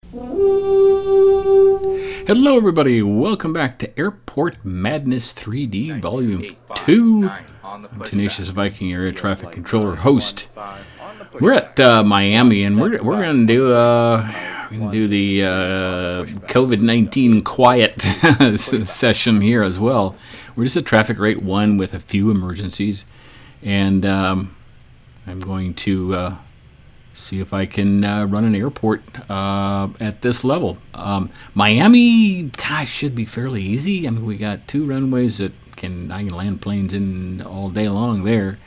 Hello everybody, welcome back to Airport Madness 3D Volume 2. I'm Tenacious Viking, your air traffic controller host. We're at Miami, and we're going to do the COVID-19 quiet session here as well. We're just at traffic rate 1 with a few emergencies, and I'm going to see if I can run an airport at this level. Miami, gosh, should be fairly easy. I mean, we got 2 runways that I can land planes in all day long there.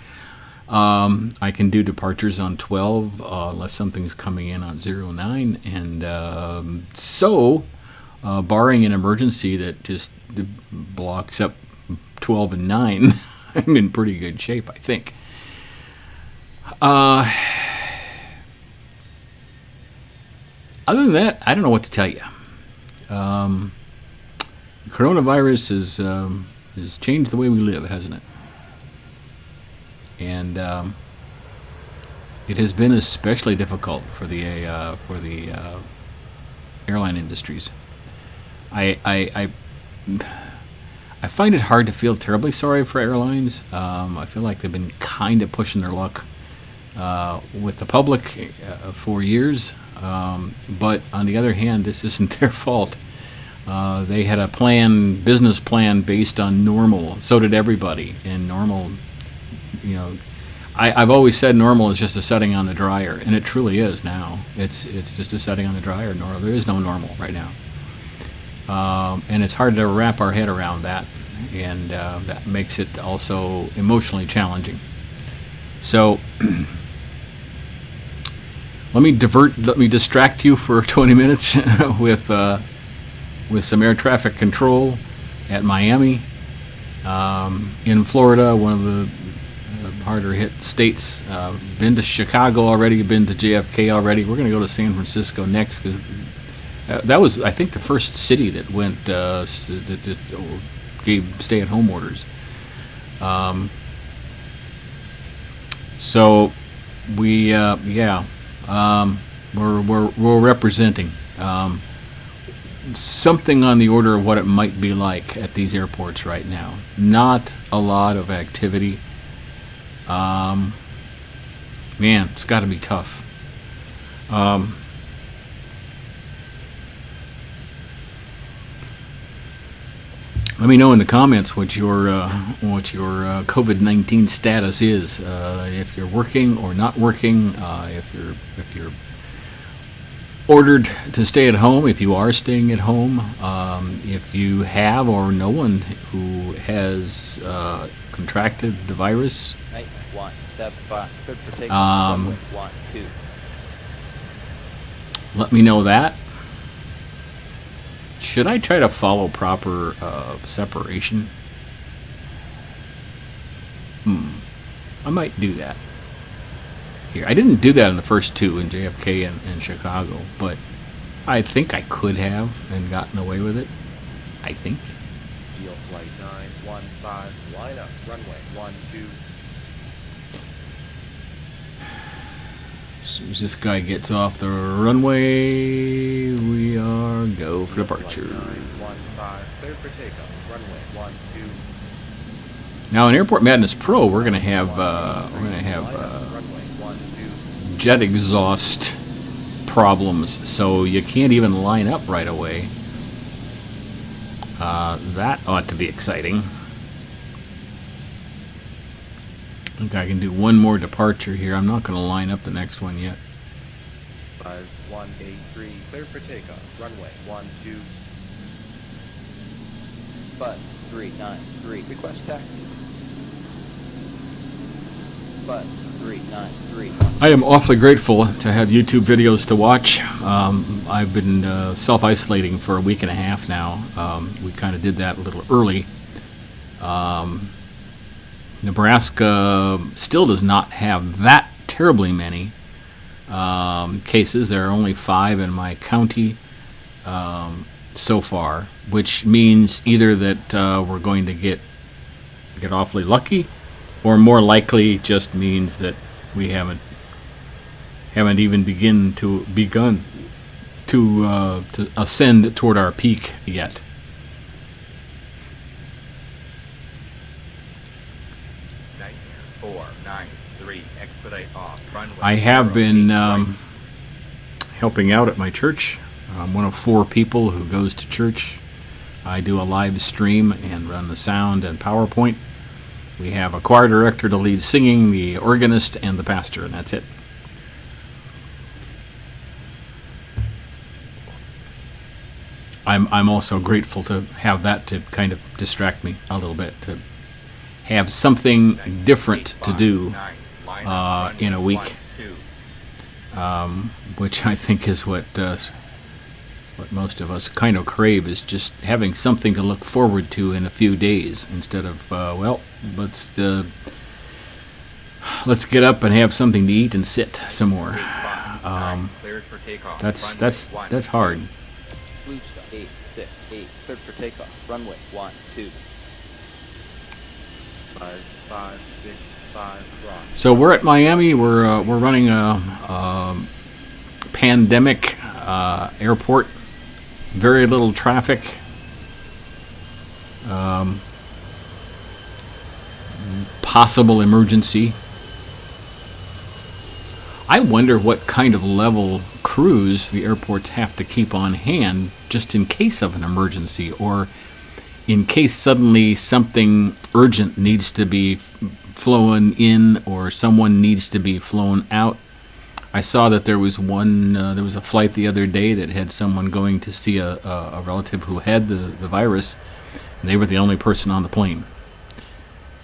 I can do departures on 12 unless something's coming in on 09. And so, barring an emergency that just blocks up 12 and 9, I'm in pretty good shape, I think. Other than that, I don't know what to tell you. Coronavirus has changed the way we live, hasn't it? And it has been especially difficult for the airline industries. I find it hard to feel terribly sorry for airlines. I feel like they've been kind of pushing their luck with the public for years. But on the other hand, this isn't their fault. They had a business plan based on normal. So did everybody. And normal, I've always said normal is just a setting on the dryer, and it truly is now. It's just a setting on the dryer. There is no normal right now, and it's hard to wrap our head around that, and that makes it also emotionally challenging. So. Let me distract you for 20 minutes with some air traffic control at Miami. In Florida, one of the harder hit states. Been to Chicago already, been to JFK already. We're going to go to San Francisco next because that was, I think, the first city that went that gave stay-at-home orders. So we we're representing something on the order of what it might be like at these airports right now. Not a lot of activity. Man, it's got to be tough. Let me know in the comments what your COVID-19 status is. If you're working or not working. If you're ordered to stay at home. If you are staying at home. If you have or know one who has contracted the virus. 175, good for takeoff. Runway 12. Let me know that. Should I try to follow proper separation? I might do that. Here, I didn't do that in the first 2 in JFK and Chicago, but I think I could have and gotten away with it. I think. Deal flight 915, line up, runway 12. As soon as this guy gets off the runway, we are go for departure. 915, cleared for takeoff, runway 12. Now in Airport Madness Pro, we're gonna have jet exhaust problems, so you can't even line up right away. That ought to be exciting. I think I can do one more departure here. I'm not going to line up the next one yet. 5183, cleared for takeoff, runway 12. Buzz 393, request taxi. Buzz 393. I am awfully grateful to have YouTube videos to watch. I've been self-isolating for a week and a half now. We kind of did that a little early. Nebraska still does not have that terribly many cases. There are only 5 in my county so far, which means either that we're going to get awfully lucky, or more likely just means that we haven't even begun to ascend toward our peak yet. I have been helping out at my church. I'm one of 4 people who goes to church. I do a live stream and run the sound and PowerPoint. We have a choir director to lead singing, the organist, and the pastor, and that's it. I'm also grateful to have that to kind of distract me a little bit, to have something different to do in a week, which I think is what most of us kind of crave, is just having something to look forward to in a few days instead of let's get up and have something to eat and sit some more. That's hard. Blue Star 868, cleared for takeoff. Runway 12. 5565 rock. So we're at Miami. We're running a pandemic airport. Very little traffic. Possible emergency. I wonder what kind of level crews the airports have to keep on hand just in case of an emergency, or in case suddenly something urgent needs to be flown in or someone needs to be flown out. I saw that there was a flight the other day that had someone going to see a relative who had the virus, and they were the only person on the plane,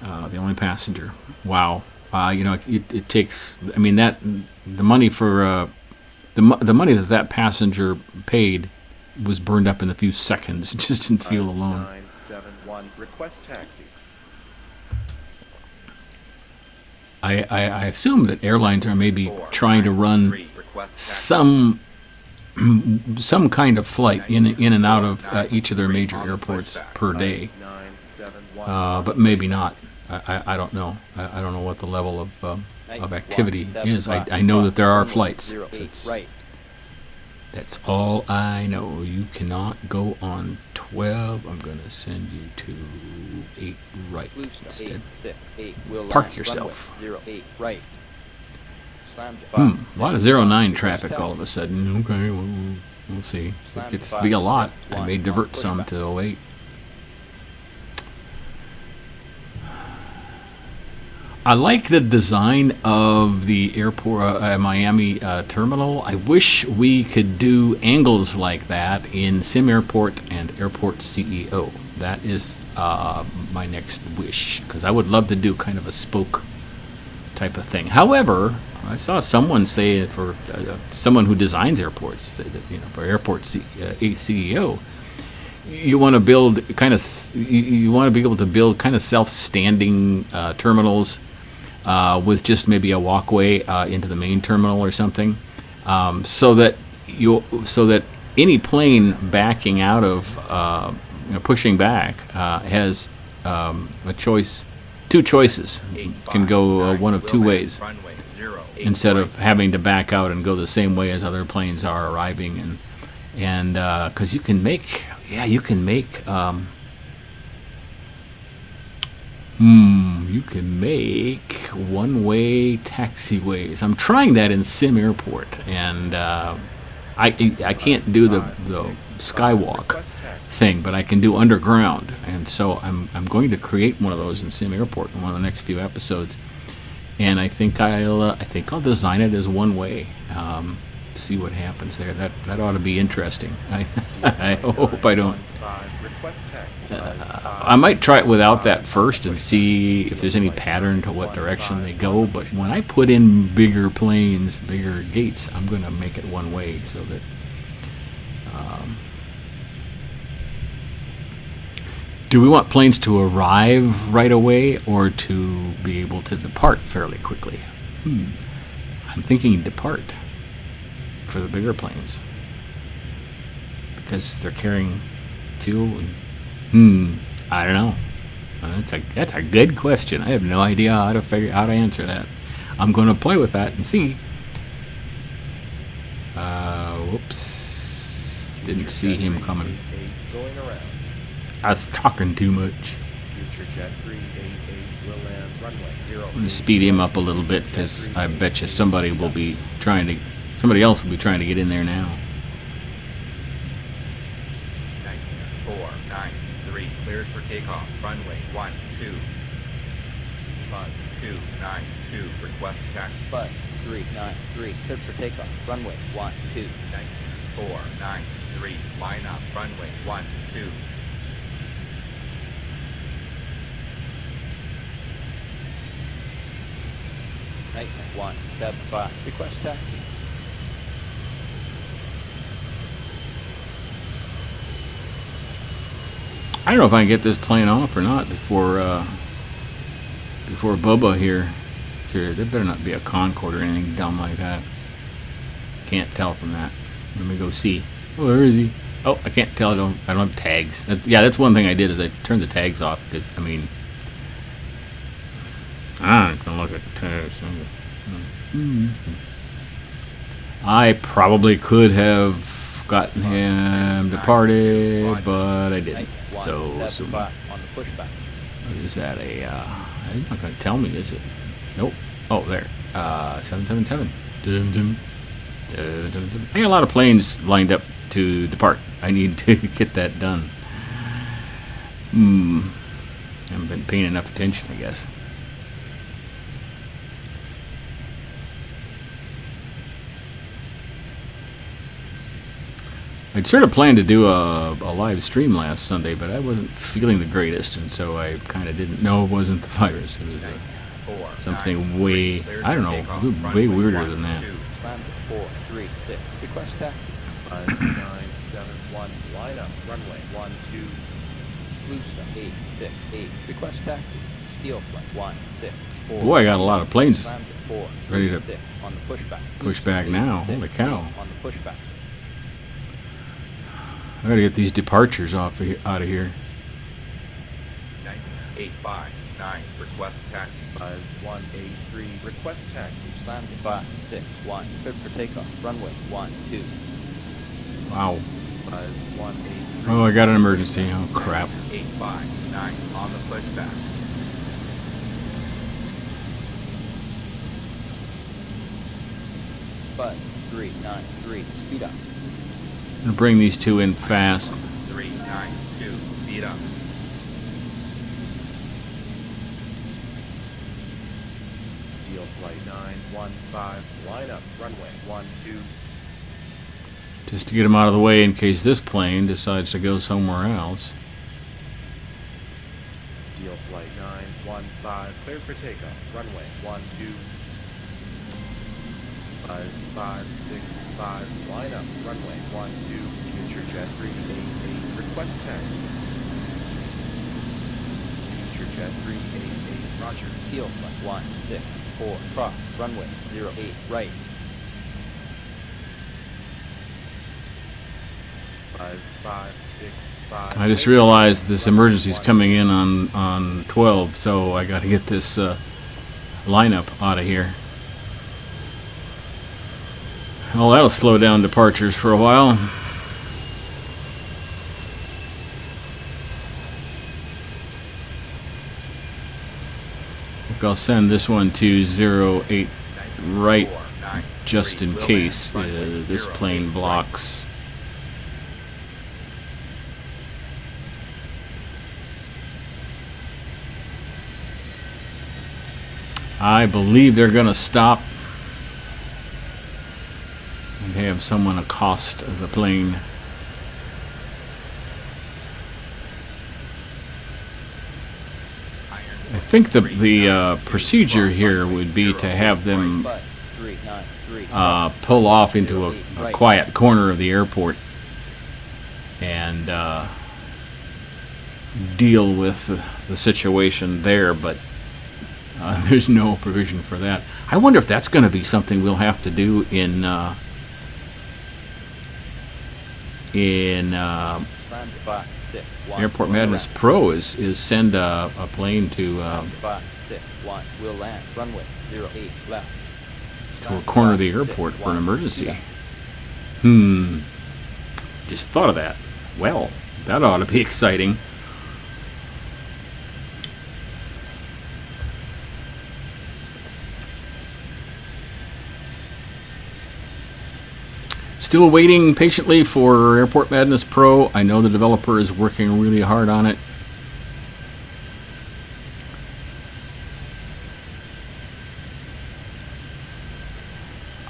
the only passenger. Wow. It takes. I mean, that the money for the money that passenger paid was burned up in a few seconds, just in fuel alone. 971, request taxi. I assume that airlines are maybe trying to run some kind of flight in and out of each of their major airports per day, but maybe not. I don't know. I don't know what the level of activity is. I know that there are flights. That's all I know. You cannot go on 12. I'm going to send you to 8 right instead. Park yourself. A lot of 09 traffic all of a sudden. Okay, we'll see. It gets to be a lot. I may divert some to 08. I like the design of the airport, Miami terminal. I wish we could do angles like that in Sim Airport and Airport CEO. That is my next wish, because I would love to do kind of a spoke type of thing. However, I saw someone say, for someone who designs airports, for Airport CEO, you want to build you want to be able to build kind of self-standing terminals. With just maybe a walkway into the main terminal or something, so that any plane backing out of pushing back has a choice, 2 choices, can go one of 2 ways, instead of having to back out and go the same way as other planes are arriving, and because you can make one-way taxiways. I'm trying that in Sim Airport, and I can't do the skywalk thing, but I can do underground, and so I'm going to create one of those in Sim Airport in one of the next few episodes, and I think I'll design it as one way. See what happens there. That ought to be interesting. I hope I don't. I might try it without that first and see if there's any pattern to what direction they go, but when I put in bigger planes, bigger gates, I'm going to make it one way, so that do we want planes to arrive right away or to be able to depart fairly quickly? I'm thinking depart for the bigger planes, because they're carrying fuel and I don't know. That's a good question. I have no idea how to answer that. I'm going to play with that and see. Whoops. Didn't see him coming. 388 going around. I was talking too much. Future jet 388 will land runway 0. I'm gonna speed him up a little bit because I bet you somebody else will be trying to get in there now. 493 cleared for takeoff. Runway 12. 5292 request taxi. Buzz 393 cleared for takeoff. Runway 12. 493 line up. Runway 12. Nightmare 175 request taxi. I don't know if I can get this plane off or not before Bubba here. There better not be a Concorde or anything dumb like that. Can't tell from that. Let me go see. Oh, where is he? Oh, I can't tell. I don't have tags. That's one thing I did is I turned the tags off because I mean I'm gonna look at the tags. I probably could have gotten him departed, but I didn't. So on the pushback. what is that? It's not gonna tell me, is it? Nope. Oh, there. 777. Dum, dum. Dum, dum, dum. I got a lot of planes lined up to depart. I need to get that done. Haven't been paying enough attention, I guess. I'd sort of planned to do a live stream last Sunday, but I wasn't feeling the greatest, and so I kind of didn't know it wasn't the virus. It was something way, I don't know, way weirder than that. Slam 436 request taxi. 5971 line up. Runway 12. Blue Star 868 request taxi. Steel flight 164. Boy, I got a lot of planes Slam ready to 436 on the pushback. push back now. Holy cow. On the pushback. I gotta get these departures out of here. 859 request taxi. 5183 request taxi. Slam 561 cleared for takeoff. Runway 12. Wow. 5183. Oh, I got an emergency. Oh, crap. 859 on the pushback. Buzz 393 speed up. I'm gonna bring these two in fast. 392 speed up. Deal flight 915 line up. Runway 12. Just to get them out of the way in case this plane decides to go somewhere else. Deal flight 915 cleared for takeoff. Runway 12. 5565 line up. Runway 12. Future jet 388 request taxi. Future jet 388 roger. Steel flight 164 cross. Runway 08 right. 5565. I just realized this emergency's coming in on 12, so I got to get this lineup out of here. Well, that'll slow down departures for a while. I think I'll send this one to 08 right just in case this plane blocks. I believe they're going to stop and have someone accost the plane. I think the procedure here would be to have them Buzz 393 pull off into a quiet corner of the airport and deal with the situation there, but there's no provision for that. I wonder if that's going to be something we'll have to do in Slam 561 Airport Madness Pro is send a plane to 561 will land runway 08 left. a corner of the airport for an emergency. Just thought of that. Well, that ought to be exciting. Still waiting patiently for Airport Madness Pro. I know the developer is working really hard on it.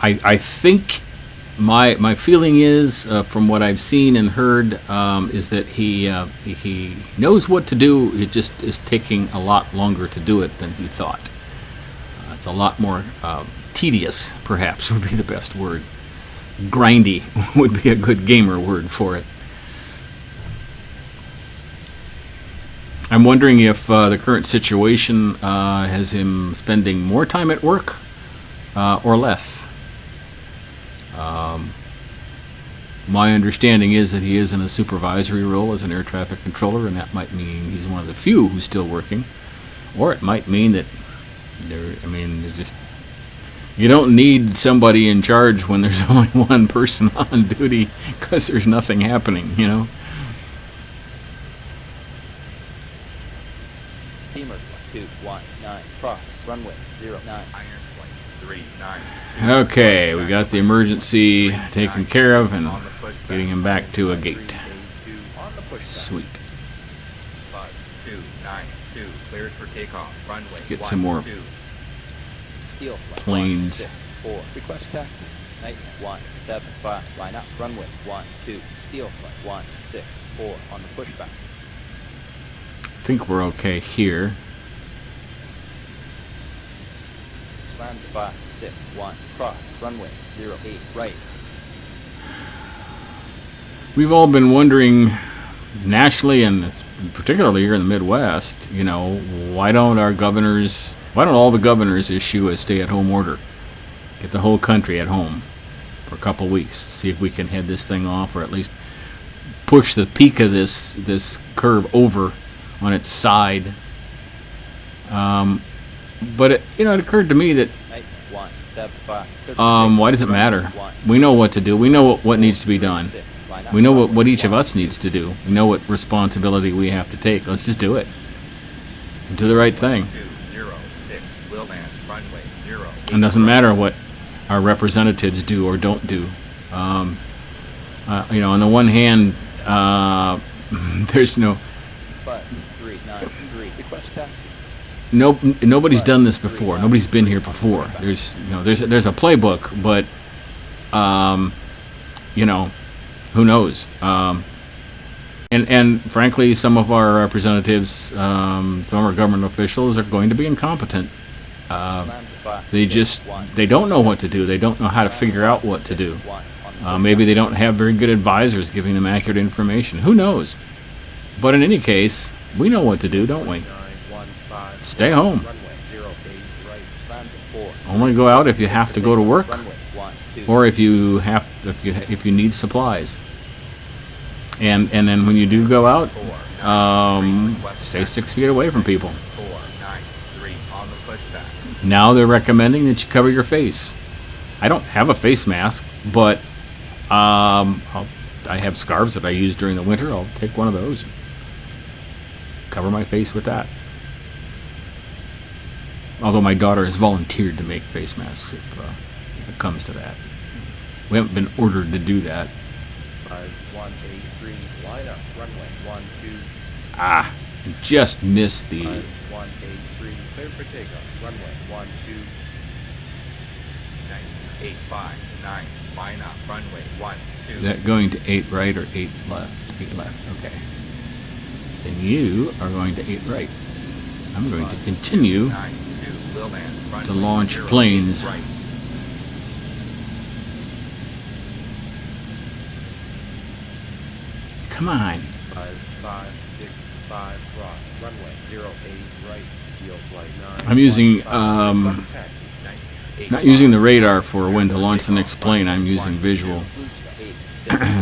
I think my feeling is, from what I've seen and heard, is that he knows what to do. It just is taking a lot longer to do it than he thought. It's a lot more tedious, perhaps would be the best word. Grindy would be a good gamer word for it. I'm wondering if the current situation has him spending more time at work or less. My understanding is that he is in a supervisory role as an air traffic controller, and that might mean he's one of the few who's still working, or it might mean that you don't need somebody in charge when there's only one person on duty because there's nothing happening, you know. Steamer flight 219 cross runway 09. Iron flight 392. Okay, we got the emergency taken care of and getting him back to a gate. Sweet. 5292 cleared for takeoff. Runway Let's get some more 12. Steel flight planes. 164. Request taxi. Night 175. Line up. Runway 12. Steel flight 164 on the pushback. I think we're okay here. Slam to 561. Cross runway 08 right. We've all been wondering, nationally and particularly here in the Midwest, you know, why don't all the governors issue a stay-at-home order? Get the whole country at home for a couple weeks. See if we can head this thing off, or at least push the peak of this curve over on its side. But it occurred to me that Night 175. why does it matter? We know what to do. We know what needs to be done. We know what each of us needs to do. We know what responsibility we have to take. Let's just do it. And do the right thing. 206 will land runway 08. It doesn't matter what our representatives do or don't do. On the one hand, there's no... Buzz 393. Request taxi. Nobody's done this before. Nobody's been here before. There's a playbook, but who knows? And frankly, some of our representatives, some of our government officials are going to be incompetent. They don't know what to do. They don't know how to figure out what to do. Maybe they don't have very good advisors giving them accurate information. Who knows? But in any case, we know what to do, don't we? Stay home. Only go out if you have to go to work, or if you need supplies. And then when you do go out, stay 6 feet away from people. 493 on the pushback. Now they're recommending that you cover your face. I don't have a face mask, but I have scarves that I use during the winter. I'll take one of those. Cover my face with that. Although my daughter has volunteered to make face masks if it comes to that. We haven't been ordered to do that. 5183 line up runway 12. Just missed the... 5183 clear for takeoff runway 12. 859 line up runway 12. Is that going to 8 right or 8 left? 8 left, okay. Then you are going to 8 right. I'm going to continue 92 will land runway to launch 08 planes. right. Come on. 5565 cross runway 08 right. Deal flight 9. I'm using, Taxi. not using the radar for when to launch the next plane. I'm using visual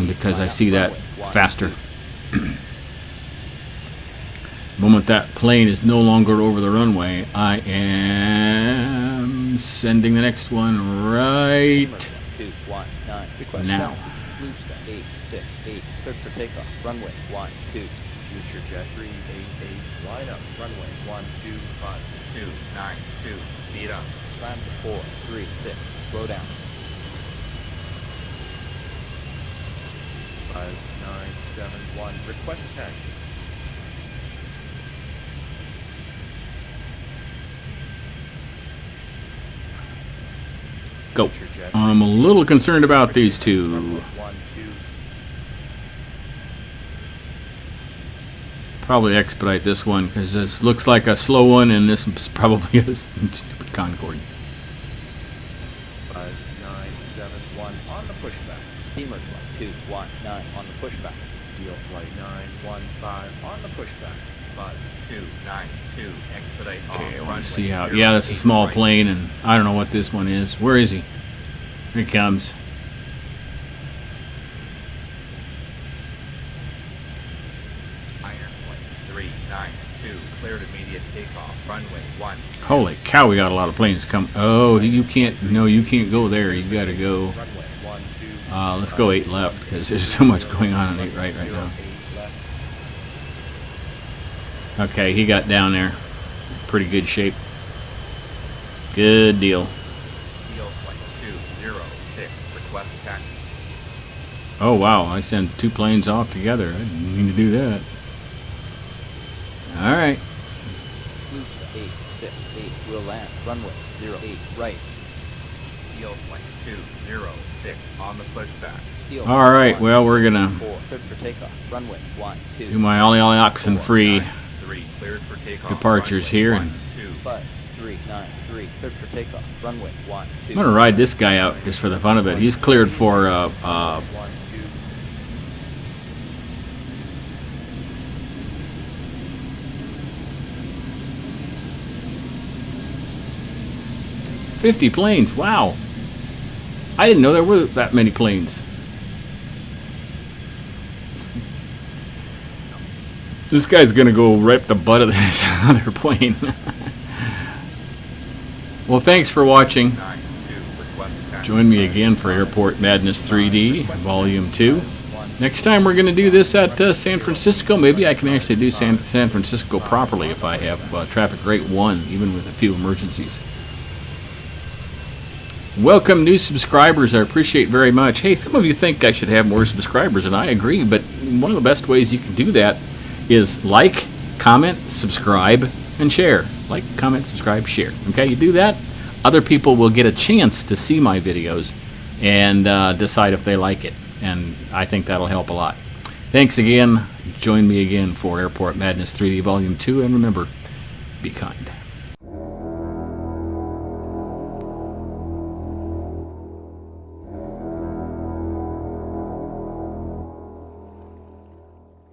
because I see that faster. The moment that plane is no longer over the runway, I am sending the next one right now. Blue Star 868, cleared for takeoff. Runway 12. Future jet 388, line up, runway 125. 292, speed up. Climb to 436, slow down. 5971, request taxi. Go. Future jet I'm a little concerned about these two. runway 12. Probably expedite this one because this looks like a slow one, and this is probably a stupid Concorde. 5971 on the pushback. Steamer flight 219 on the pushback. Deal flight 915 on the pushback. 5292, expedite Okay, I on want runway to see how. 08 Yeah, that's a small right. plane, and I don't know what this one is. Where is he? Here he comes. Iron flight 392, cleared immediate takeoff. Runway 1. Holy cow, we got a lot of planes come. Oh, you can't. No, you can't go there. You got to go. Runway 12. Let's go 8 left because there's so much going on 8 right now. 8 left. Okay, he got down there. Pretty good shape. Good deal. Deal flight 206, request taxi. Oh wow, I sent 2 planes off together. I didn't mean to do that. All right. Blue Star 868, will land. Runway 08 right. Deal flight 206 on the pushback. Steel All flight right, well, we're gonna 4, cleared for takeoff. Runway 12. do my ollie oxen free 3, cleared for takeoff. departures Runway here, 1, and 2. Buzz 393, cleared for takeoff. Runway 12. I'm gonna ride this guy out just for the fun of it. He's cleared for 12. 50 planes. Wow. I didn't know there were that many planes. This guy's gonna go rip the butt of this other plane. Well, thanks for watching. 92, request taxi. Join me again for Airport Madness 3D Volume 2. Next time we're going to do this at San Francisco. Maybe I can actually do San Francisco properly if I have traffic rate 1, even with a few emergencies. Welcome new subscribers. I appreciate very much. Hey, some of you think I should have more subscribers, and I agree, but one of the best ways you can do that is like, comment, subscribe, and share. Like, comment, subscribe, share. Okay, you do that, other people will get a chance to see my videos and decide if they like it. And I think that'll help a lot. Thanks again. Join me again for Airport Madness 3D Volume 2. And remember, be kind.